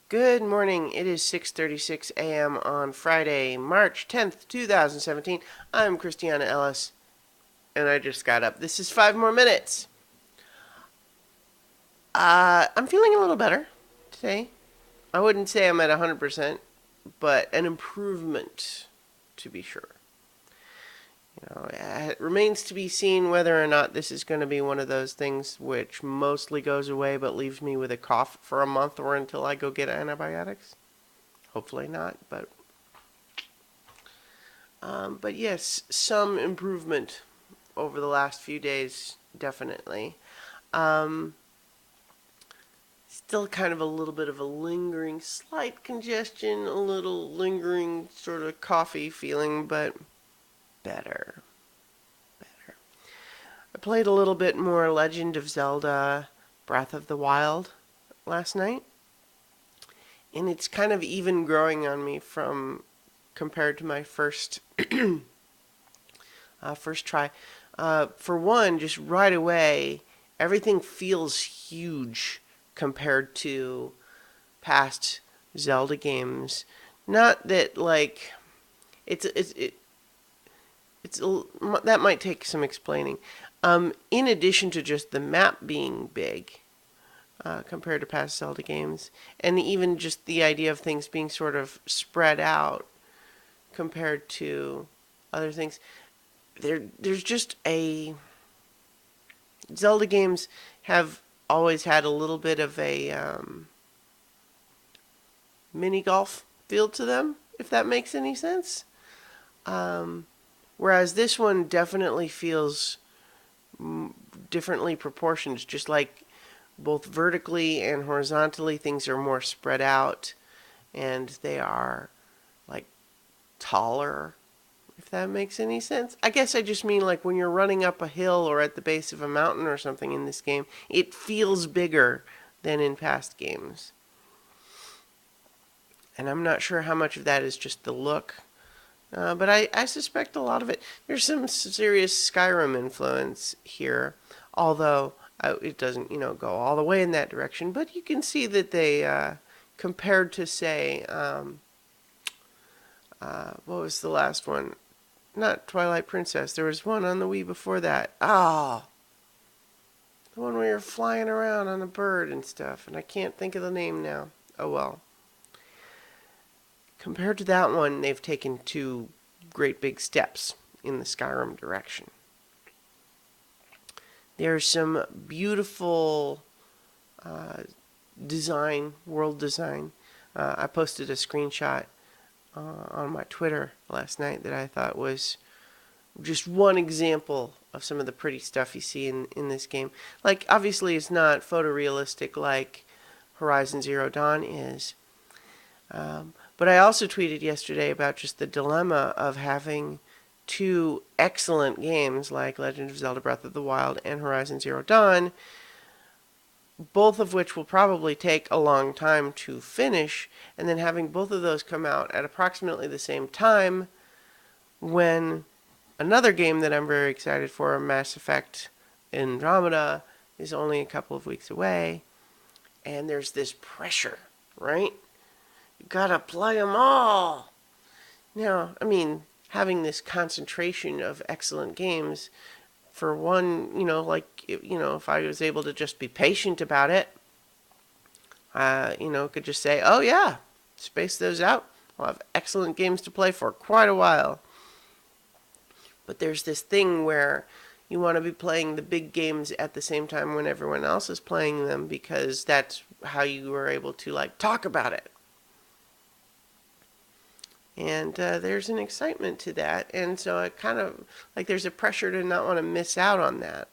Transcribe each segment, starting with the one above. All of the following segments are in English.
Good morning. It is 6:36 a.m. on Friday, March 10th, 2017. I'm Christiana Ellis, and I just got up. This is 5 more minutes. I'm feeling a little better today. I wouldn't say I'm at 100%, but an improvement, to be sure. It remains to be seen whether or not this is going to be one of those things which mostly goes away but leaves me with a cough for a month or until I go get antibiotics. Hopefully not, but yes, some improvement over the last few days, definitely. Um, Still kind of a little bit of a lingering, slight congestion, a little lingering sort of coffee feeling, but better. Better. I played a little bit more Legend of Zelda Breath of the Wild last night, and it's kind of even growing on me from compared to my first try. For one, just right away, everything feels huge compared to past Zelda games. Not that like it's that might take some explaining. In addition to just the map being big compared to past Zelda games, and even just the idea of things being sort of spread out compared to other things, there's just a Zelda games have always had a little bit of a mini golf feel to them, if that makes any sense. Um, Whereas this one definitely feels differently proportioned, just like both vertically and horizontally, things are more spread out and they are like taller, if that makes any sense. I guess I just mean like when you're running up a hill or at the base of a mountain or something in this game, it feels bigger than in past games. And I'm not sure how much of that is just the look, but I suspect a lot of it. There's some serious Skyrim influence here, although it doesn't, go all the way in that direction. But you can see that they, compared to, say, what was the last one? Not Twilight Princess. There was one on the Wii before that. Ah, the one where you're flying around on a bird and stuff, and I can't think of the name now. Oh well. Compared to that one, they've taken two great big steps in the Skyrim direction. There's some beautiful world design. I posted a screenshot on my Twitter last night that I thought was just one example of some of the pretty stuff you see in this game. Like, obviously, it's not photorealistic like Horizon Zero Dawn is. But I also tweeted yesterday about just the dilemma of having two excellent games like Legend of Zelda Breath of the Wild and Horizon Zero Dawn, both of which will probably take a long time to finish, and then having both of those come out at approximately the same time when another game that I'm very excited for, Mass Effect Andromeda, is only a couple of weeks away, and there's this pressure, right? You gotta play them all. Now, I mean, having this concentration of excellent games, for one, if I was able to just be patient about it, could just say, oh yeah, space those out. I'll have excellent games to play for quite a while. But there's this thing where you want to be playing the big games at the same time when everyone else is playing them because that's how you are able to like talk about it. And there's an excitement to that, and so I kind of like there's a pressure to not want to miss out on that.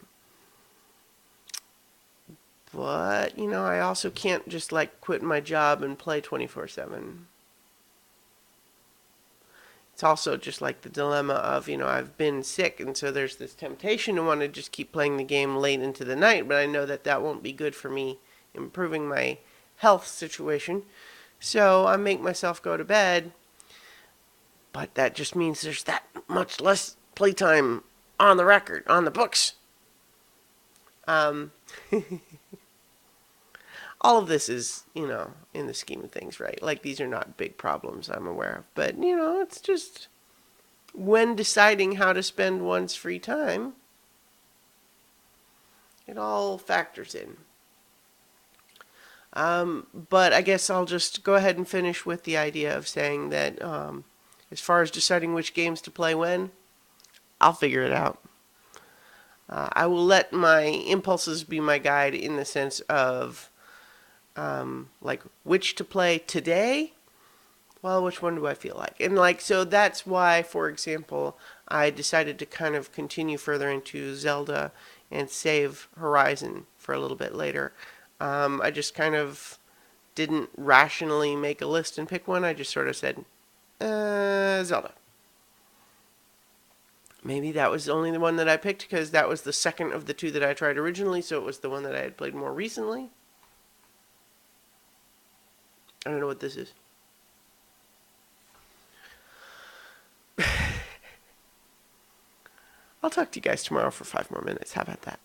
But I also can't just like quit my job and play 24/7. It's also just like the dilemma of I've been sick, and so there's this temptation to want to just keep playing the game late into the night, but I know that that won't be good for me improving my health situation. So I make myself go to bed, but that just means there's that much less playtime on the record, on the books. Um, all of this is, in the scheme of things, right? Like, these are not big problems I'm aware of. But, it's just when deciding how to spend one's free time, it all factors in. But I guess I'll just go ahead and finish with the idea of saying that as far as deciding which games to play when, I'll figure it out. I will let my impulses be my guide in the sense of like which to play today. Well, which one do I feel like? And so that's why, for example, I decided to kind of continue further into Zelda and save Horizon for a little bit later. I just kind of didn't rationally make a list and pick one. I just sort of said, Zelda. Maybe that was only the one that I picked because that was the second of the two that I tried originally, so it was the one that I had played more recently. I don't know what this is. I'll talk to you guys tomorrow for 5 more minutes. How about that?